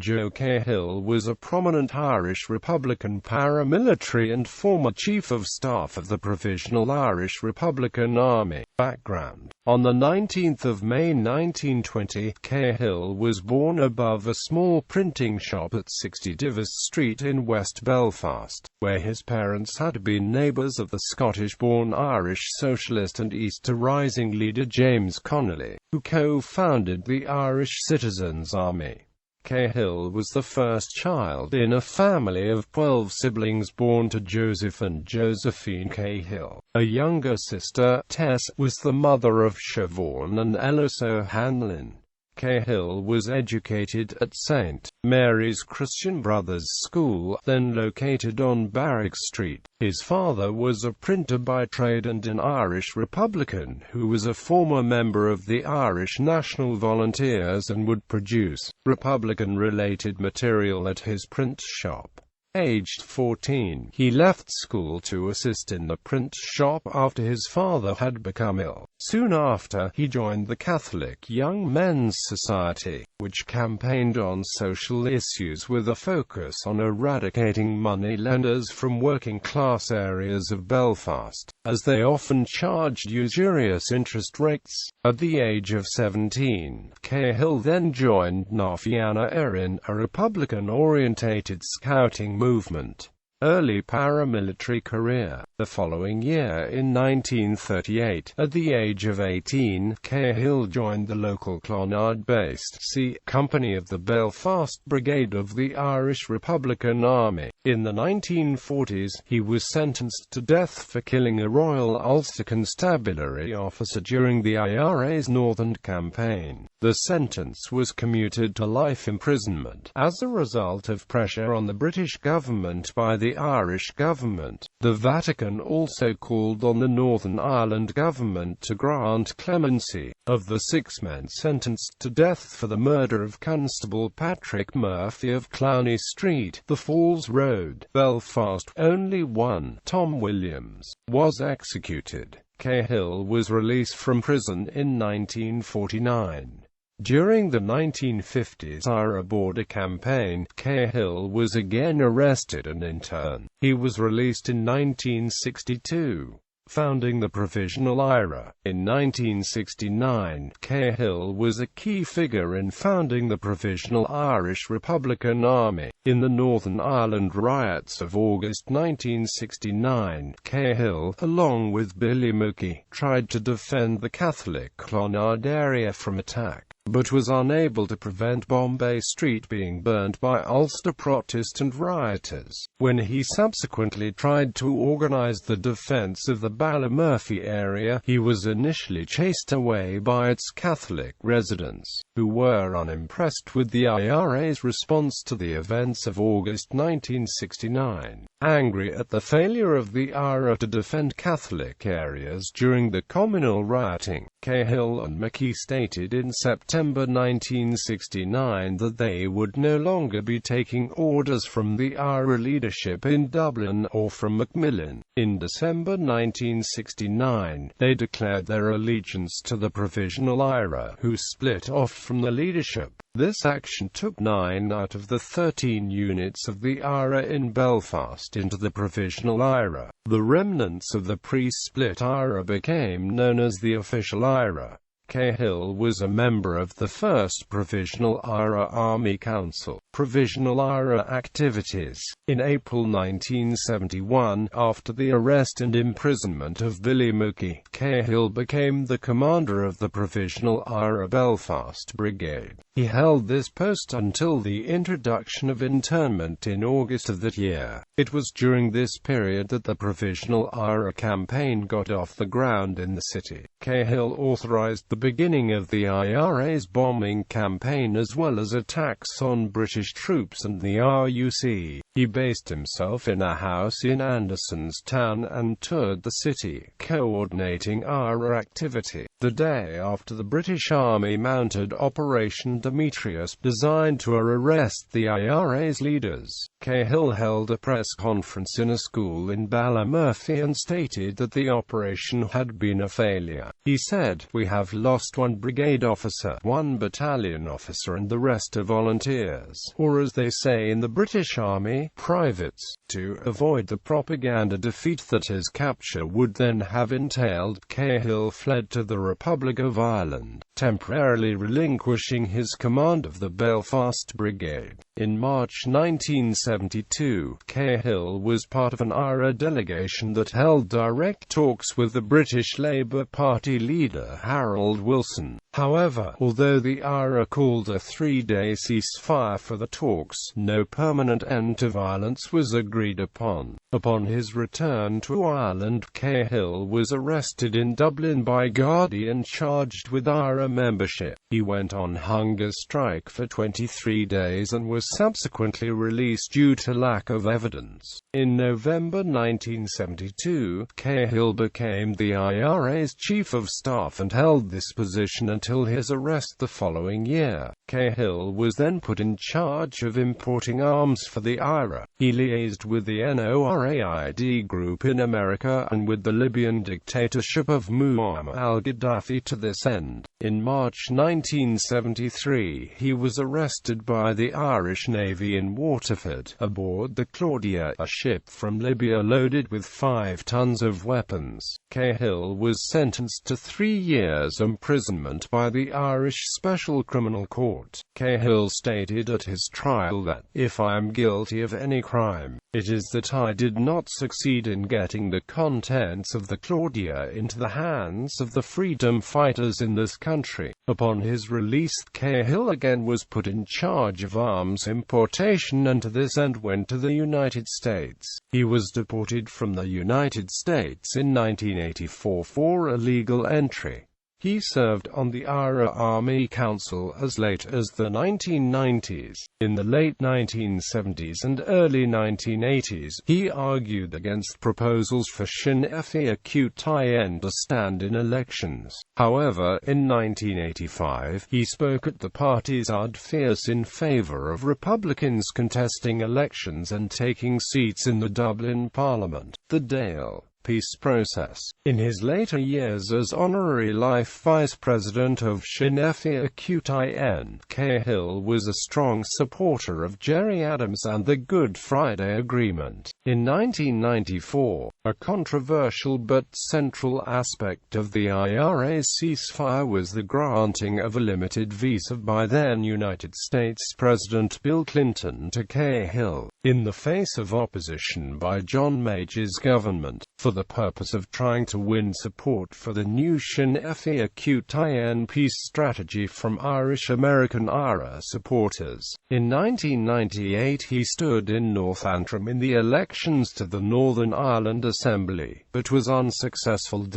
Joe Cahill was a prominent Irish Republican paramilitary and former Chief of Staff of the Provisional Irish Republican Army. Background: on the 19th of May 1920, Cahill was born above a small printing shop at 60 Divis Street in West Belfast, where his parents had been neighbours of the Scottish-born Irish socialist and Easter Rising leader James Connolly, who co-founded the Irish Citizens' Army. Cahill was the first child in a family of 12 siblings born to Joseph and Josephine Cahill. A younger sister, Tess, was the mother of Siobhan and Ellis O'Hanlon. Cahill was educated at St. Mary's Christian Brothers School, then located on Barrack Street. His father was a printer by trade and an Irish Republican who was a former member of the Irish National Volunteers and would produce Republican-related material at his print shop. Aged 14, he left school to assist in the print shop after his father had become ill. Soon after, he joined the Catholic Young Men's Society, which campaigned on social issues with a focus on eradicating moneylenders from working-class areas of Belfast, as they often charged usurious interest rates. At the age of 17, Cahill then joined Na Fianna Éireann, a Republican-orientated scouting movement. Early paramilitary career. The following year, in 1938, at the age of 18, Cahill joined the local Clonard-based C Company of the Belfast Brigade of the Irish Republican Army. In the 1940s, he was sentenced to death for killing a Royal Ulster Constabulary officer during the IRA's Northern Campaign. The sentence was commuted to life imprisonment, as a result of pressure on the British government by the Irish government. The Vatican also called on the Northern Ireland government to grant clemency. Of the 6 men sentenced to death for the murder of Constable Patrick Murphy of Clowney Street, The Falls Road, Belfast, only one, Tom Williams, was executed. Cahill was released from prison in 1949. During the 1950s IRA border campaign, Cahill was again arrested and in turn, he was released in 1962. Founding the Provisional Era. In 1969, Cahill was a key figure in founding the Provisional Irish Republican Army. In the Northern Ireland riots of August 1969, Cahill, along with Billy Mookie, tried to defend the Catholic Clonard area from attack, but was unable to prevent Bombay Street being burned by Ulster Protestant rioters. When he subsequently tried to organize the defense of the Ballymurphy area, he was initially chased away by its Catholic residents, who were unimpressed with the IRA's response to the events of August 1969. Angry at the failure of the IRA to defend Catholic areas during the communal rioting, Cahill and Mookie stated in September 1969 that they would no longer be taking orders from the IRA leadership in Dublin or from Macmillan. In December 1969, they declared their allegiance to the Provisional Era, who split off from the leadership. This action took 9 out of the 13 units of the IRA in Belfast into the Provisional IRA. The remnants of the pre-split IRA became known as the official IRA. Cahill was a member of the first Provisional IRA Army Council, Provisional Era Activities. In April 1971, after the arrest and imprisonment of Billy Mookie, Cahill became the commander of the Provisional Era Belfast Brigade. He held this post until the introduction of internment in August of that year. It was during this period that the Provisional Era campaign got off the ground in the city. Cahill authorized the beginning of the IRA's bombing campaign as well as attacks on British troops and the RUC. He based himself in a house in Andersonstown and toured the city, coordinating IRA activity. The day after the British Army mounted Operation Demetrius, designed to arrest the IRA's leaders, Cahill held a press conference in a school in Ballymurphy and stated that the operation had been a failure. He said, "We have lost lost 1 brigade officer, 1 battalion officer and the rest are volunteers, or as they say in the British Army, privates. To avoid the propaganda defeat that his capture would then have entailed, Cahill fled to the Republic of Ireland, temporarily relinquishing his command of the Belfast Brigade. In March 1972, Cahill was part of an IRA delegation that held direct talks with the British Labour Party leader Harold Wilson. However, although the IRA called a 3-day ceasefire for the talks, no permanent end to violence was agreed upon. Upon his return to Ireland, Cahill was arrested in Dublin by Gardaí and charged with IRA membership. He went on hunger strike for 23 days and was subsequently released due to lack of evidence. In November 1972, Cahill became the IRA's chief of staff and held this position until his arrest the following year. Cahill was then put in charge of importing arms for the IRA. He liaised with the NORAID group in America and with the Libyan dictatorship of Muammar al-Gaddafi to this end. In March 1973, he was arrested by the Irish Navy in Waterford, aboard the Claudia, a ship from Libya loaded with 5 tons of weapons. Cahill was sentenced to 3 years imprisonment by the Irish Special Criminal Court. Cahill stated at his trial that, "If I am guilty of any crime, it is that I did not succeed in getting the contents of the Claudia into the hands of the freedom fighters in this country." Upon his release, Cahill again was put in charge of arms importation and to this end went to the United States. He was deported from the United States in 1984 for illegal entry. He served on the IRA Army Council as late as the 1990s. In the late 1970s and early 1980s, he argued against proposals for Sinn Féin to stand in elections. However, in 1985, he spoke at the party's Ard Fierce in favor of Republicans contesting elections and taking seats in the Dublin Parliament. The Dáil peace process. In his later years as honorary life vice president of Sinn Féin, Cahill was a strong supporter of Gerry Adams and the Good Friday Agreement. In 1994, a controversial but central aspect of the IRA's ceasefire was the granting of a limited visa by then United States President Bill Clinton to Cahill, in the face of opposition by John Major's government, for the purpose of trying to win support for the new Sinn Féin peace strategy from Irish-American IRA supporters. In 1998 he stood in North Antrim in the elections to the Northern Ireland Assembly, but was unsuccessful.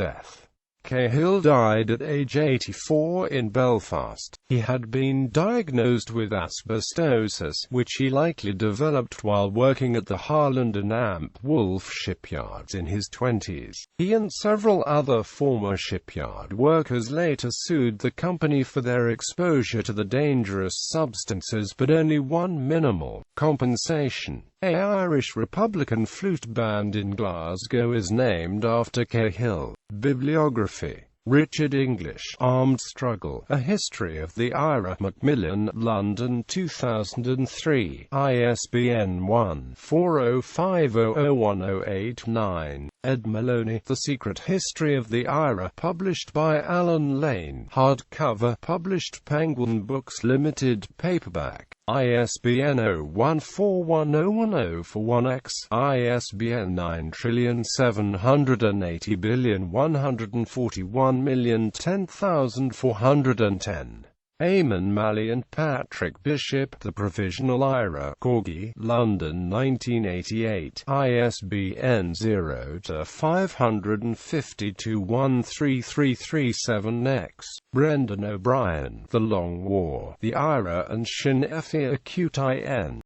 Cahill died at age 84 in Belfast. He had been diagnosed with asbestosis, which he likely developed while working at the Harland and Amp Wolf shipyards in his 20s. He and several other former shipyard workers later sued the company for their exposure to the dangerous substances but only won minimal compensation. An Irish Republican flute band in Glasgow is named after Cahill. Bibliography. Richard English, Armed Struggle, A History of the IRA, Macmillan, London 2003, ISBN 1-40500108-9. Ed Maloney, The Secret History of the IRA, published by Alan Lane, hardcover, published Penguin Books Limited, paperback. ISBN 0-14101041-X, ISBN 9780141010410. Eamon Malley and Patrick Bishop, The Provisional Era, Corgi, London 1988, ISBN 0-552-13337-X. Brendan O'Brien, The Long War, the IRA and Sinn Féin.